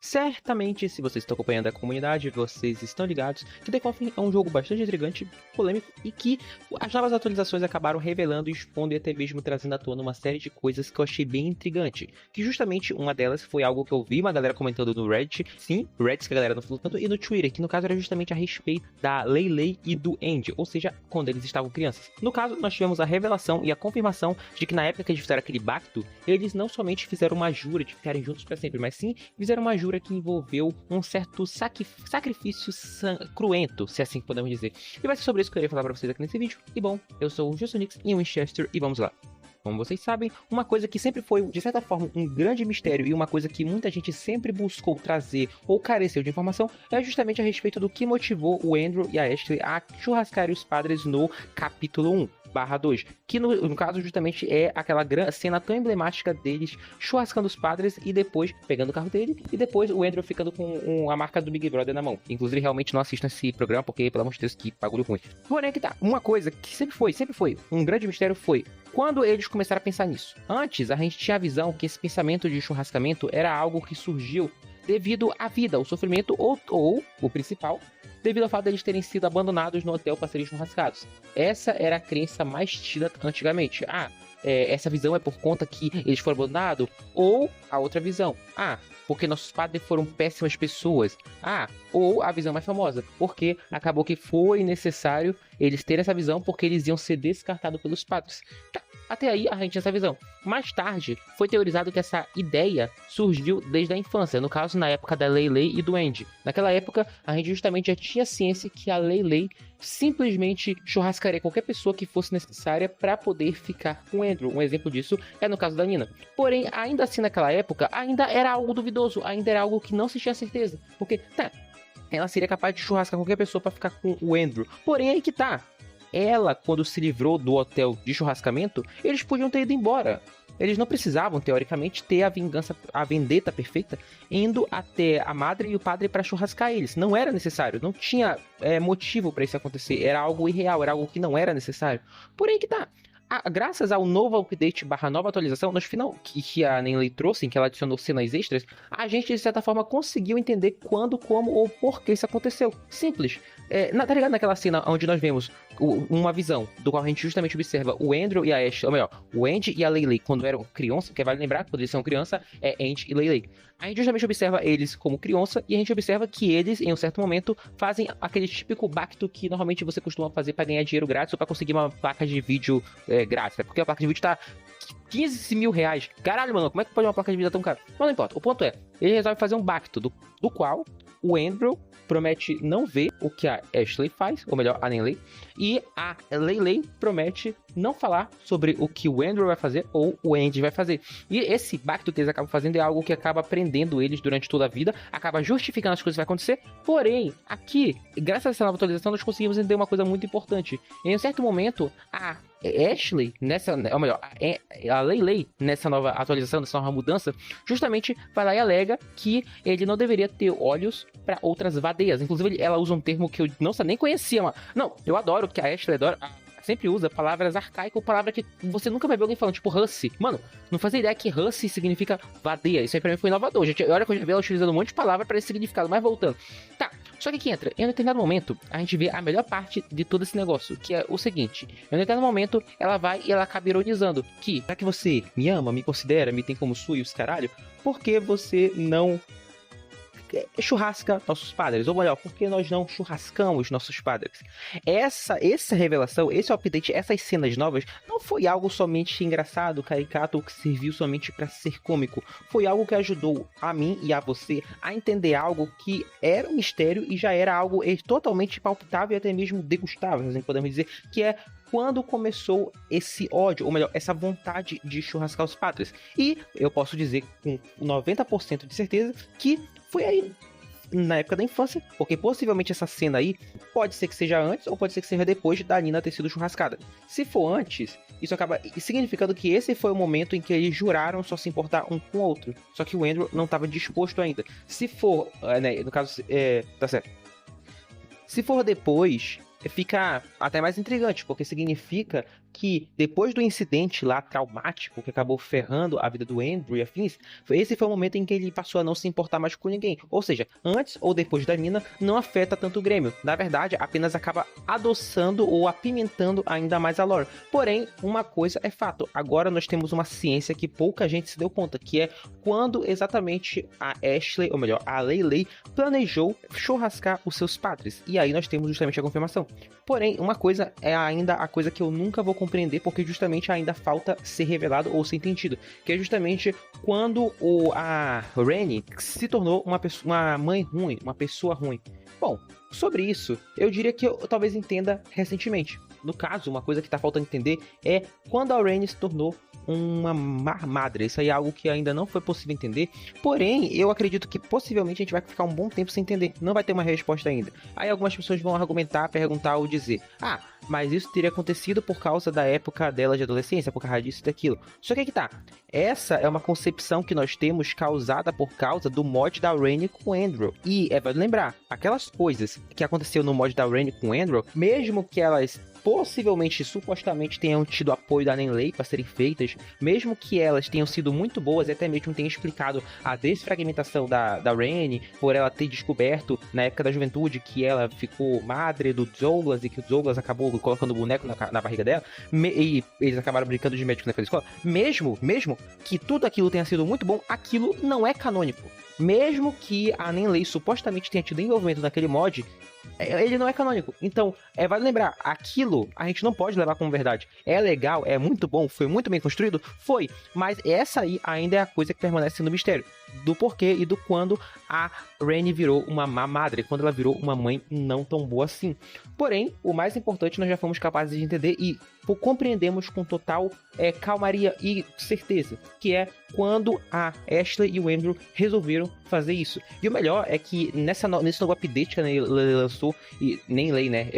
Certamente, se vocês estão acompanhando a comunidade, vocês estão ligados que The Coffin é um jogo bastante intrigante, polêmico e que as novas atualizações acabaram revelando, expondo e até mesmo trazendo à tona uma série de coisas que eu achei bem intrigante. Que justamente uma delas foi algo que eu vi uma galera comentando no Reddit, sim, Reddit que a galera não falou tanto, e no Twitter, que no caso era justamente a respeito da Lei Lei e do Andy, ou seja, quando eles estavam crianças. No caso, nós tivemos a revelação e a confirmação de que na época que eles fizeram aquele pacto, eles não somente fizeram uma jura de ficarem juntos para sempre, mas sim fizeram uma jura que envolveu um certo sacrifício cruento, se assim podemos dizer. E vai ser sobre isso que eu queria falar pra vocês aqui nesse vídeo. E bom, eu sou o Justinix em Winchester e vamos lá. Como vocês sabem, uma coisa que sempre foi, de certa forma, um grande mistério e uma coisa que muita gente sempre buscou trazer ou careceu de informação é justamente a respeito do que motivou o Andrew e a Ashley a churrascarem os padres no capítulo 1/2, que no caso justamente é aquela cena tão emblemática deles churrascando os padres e depois pegando o carro dele e depois o Andrew ficando com a marca do Big Brother na mão. Inclusive realmente não assistam esse programa porque, pelo amor de Deus, que bagulho ruim. Porém que tá, uma coisa que sempre foi um grande mistério foi quando eles começaram a pensar nisso. Antes a gente tinha a visão que esse pensamento de churrascamento era algo que surgiu devido à vida, ao sofrimento ou o principal, devido ao fato de eles terem sido abandonados no hotel para serem churrascados. Essa era a crença mais tida antigamente. Essa visão é por conta que eles foram abandonados? Ou a outra visão? Porque nossos padres foram péssimas pessoas. Ou a visão mais famosa, porque acabou que foi necessário eles terem essa visão porque eles iam ser descartados pelos padres. Até aí a gente tinha essa visão. Mais tarde, foi teorizado que essa ideia surgiu desde a infância, no caso na época da Lei Lei e do Andy. Naquela época, a gente justamente já tinha ciência que a Lei Lei simplesmente churrascaria qualquer pessoa que fosse necessária para poder ficar com o Andrew. Um exemplo disso é no caso da Nina. Porém, ainda assim naquela época, ainda era algo duvidoso, ainda era algo que não se tinha certeza. Porque, ela seria capaz de churrascar qualquer pessoa para ficar com o Andrew. Porém, aí que tá. Ela, quando se livrou do hotel de churrascamento, eles podiam ter ido embora. Eles não precisavam, teoricamente, ter a vendetta perfeita, indo até a madre e o padre para churrascar eles. Não era necessário, não tinha motivo para isso acontecer. Era algo irreal, era algo que não era necessário. Porém que tá. Graças ao novo update / nova atualização, no final que a Nenley trouxe, em que ela adicionou cenas extras, a gente de certa forma conseguiu entender quando, como ou por que isso aconteceu. Simples. Tá ligado naquela cena onde nós vemos uma visão do qual a gente justamente observa o Andrew e a Ashley, ou melhor, o Andy e a Lei Lei quando eram criança, porque vale lembrar que quando eles são criança é Andy e Lei Lei. A gente justamente observa eles como criança e a gente observa que eles, em um certo momento, fazem aquele típico pacto que normalmente você costuma fazer para ganhar dinheiro grátis ou para conseguir uma placa de vídeo grátis, porque a placa de vídeo tá 15 mil reais. Caralho, mano, como é que pode uma placa de vídeo tão cara? Mas não importa, o ponto é, ele resolve fazer um pacto do qual o Andrew promete não ver o que a Ashley faz, ou melhor, a Nenley, e a Lei promete não falar sobre o que o Andrew vai fazer ou o Andy vai fazer. E esse pacto que eles acabam fazendo é algo que acaba prendendo eles durante toda a vida, acaba justificando as coisas que vai acontecer. Porém, aqui, graças a essa nova atualização, nós conseguimos entender uma coisa muito importante. Em um certo momento, a Ashley, ou melhor, a Lei nessa nova atualização, nessa nova mudança, justamente vai lá e alega que ele não deveria ter olhos para outras vadeias. Inclusive, ela usa um termo que eu não nem conhecia, mano. Não, eu adoro que a Ashley adora. Sempre usa palavras arcaicas ou palavra que você nunca vai ver alguém falando, tipo Hussy. Mano, não fazia ideia que Hussy significa vadeia. Isso aí pra mim foi inovador. Gente, olha que eu já vi ela utilizando um monte de palavra para esse significado, mas voltando. Só que aqui entra, em um determinado momento, a gente vê a melhor parte de todo esse negócio, que é o seguinte. Em um determinado momento, ela vai e ela acaba ironizando que, já que você me ama, me considera, me tem como sua e os caralho, por que você não churrasca nossos padres, ou melhor, porque nós não churrascamos nossos padres. Essa revelação, esse update, essas cenas novas, não foi algo somente engraçado, caricato, ou que serviu somente para ser cômico. Foi algo que ajudou a mim e a você a entender algo que era um mistério e já era algo totalmente palpitável e até mesmo degustável, assim podemos dizer, que é quando começou esse ódio, ou melhor, essa vontade de churrascar os padres. E eu posso dizer com 90% de certeza que foi aí, na época da infância, porque possivelmente essa cena aí pode ser que seja antes ou pode ser que seja depois da Nina ter sido churrascada. Se for antes, isso acaba significando que esse foi o momento em que eles juraram só se importar um com o outro. Só que o Andrew não estava disposto ainda. Se for, no caso, tá certo. Se for depois, fica até mais intrigante, porque significa que depois do incidente lá traumático que acabou ferrando a vida do Andrew e afins, esse foi o momento em que ele passou a não se importar mais com ninguém. Ou seja, antes ou depois da mina, não afeta tanto o Grêmio. Na verdade, apenas acaba adoçando ou apimentando ainda mais a lore. Porém, uma coisa é fato. Agora nós temos uma ciência que pouca gente se deu conta, que é quando exatamente a Ashley, ou melhor, a Leyley, planejou churrascar os seus padres. E aí nós temos justamente a confirmação. Porém, uma coisa é ainda a coisa que eu nunca vou compreender, porque justamente ainda falta ser revelado ou ser entendido, que é justamente quando a Rennie se tornou uma mãe ruim, uma pessoa ruim. Bom, sobre isso, eu diria que eu talvez entenda recentemente. No caso, uma coisa que tá faltando entender é quando a Rennie se tornou uma madre. Isso aí é algo que ainda não foi possível entender. Porém, eu acredito que possivelmente a gente vai ficar um bom tempo sem entender. Não vai ter uma resposta ainda. Aí algumas pessoas vão argumentar, perguntar ou dizer: ah, mas isso teria acontecido por causa da época dela de adolescência, por causa disso e daquilo. Só que tá. Essa é uma concepção que nós temos causada por causa do mod da Rennie com Andrew. E é vale lembrar, aquelas coisas que aconteceu no mod da Rennie com Andrew, mesmo que elas possivelmente, supostamente, tenham tido apoio da Nenley para serem feitas, mesmo que elas tenham sido muito boas, e até mesmo tenham explicado a desfragmentação da Rennie, por ela ter descoberto, na época da juventude, que ela ficou madre do Douglas, e que o Douglas acabou colocando o boneco na barriga dela, e eles acabaram brincando de médico naquela escola, mesmo que tudo aquilo tenha sido muito bom, aquilo não é canônico. Mesmo que a Nenley supostamente tenha tido envolvimento naquele mod, ele não é canônico. Então, vale lembrar, aquilo a gente não pode levar como verdade. É legal, é muito bom, foi muito bem construído? Foi. Mas essa aí ainda é a coisa que permanece no mistério. Do porquê e do quando a Rennie virou uma má madre, quando ela virou uma mãe não tão boa assim. Porém, o mais importante nós já fomos capazes de entender e compreendemos com total calmaria e certeza, que é quando a Ashley e o Andrew resolveram fazer isso. E o melhor é que nesse novo update que a Nenley lançou, e Nenley, né?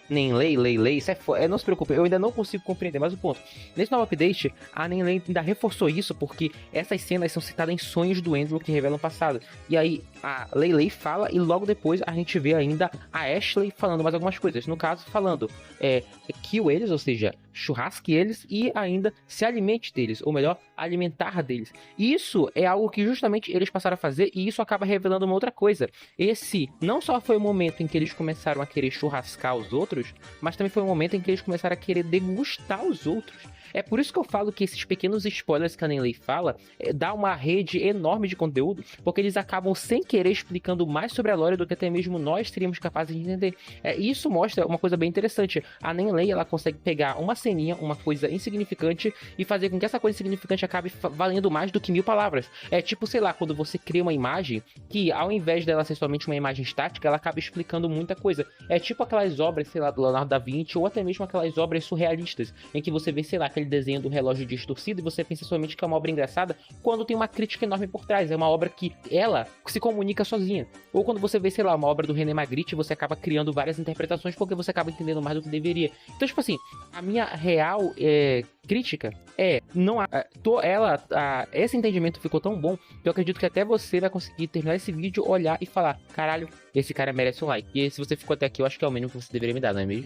Nenley, isso não se preocupe, eu ainda não consigo compreender, mas o ponto. Nesse novo update, a Nenley ainda reforçou isso, porque essas cenas são citadas em sonhos do Andrew que revelam o passado. E aí, a Leyley fala e logo depois a gente vê ainda a Ashley falando mais algumas coisas. No caso, falando kill eles, ou seja, churrasque eles e ainda se alimente deles, ou melhor, alimentar deles. Isso é algo que justamente eles passaram a fazer e isso acaba revelando uma outra coisa. Esse não só foi o momento em que eles começaram a querer churrascar os outros, mas também foi o momento em que eles começaram a querer degustar os outros. É por isso que eu falo que esses pequenos spoilers que a Nenley fala dá uma rede enorme de conteúdo, porque eles acabam sem querer explicando mais sobre a lore do que até mesmo nós seríamos capazes de entender. Isso mostra uma coisa bem interessante. A Nenley, ela consegue pegar uma ceninha, uma coisa insignificante, e fazer com que essa coisa insignificante acabe valendo mais do que 1000 palavras. É tipo, sei lá, quando você cria uma imagem que ao invés dela ser somente uma imagem estática, ela acaba explicando muita coisa. É tipo aquelas obras, sei lá, do Leonardo da Vinci, ou até mesmo aquelas obras surrealistas, em que você vê, sei lá, aquele desenho do relógio distorcido e você pensa somente que é uma obra engraçada, quando tem uma crítica enorme por trás. É uma obra que ela se comunica sozinha. Ou quando você vê, sei lá, uma obra do René Magritte, você acaba criando várias interpretações porque você acaba entendendo mais do que deveria. Então, tipo assim, a minha real crítica esse entendimento ficou tão bom que eu acredito que até você vai conseguir terminar esse vídeo, olhar e falar: caralho, esse cara merece um like. E se você ficou até aqui, eu acho que é o mínimo que você deveria me dar, não é mesmo?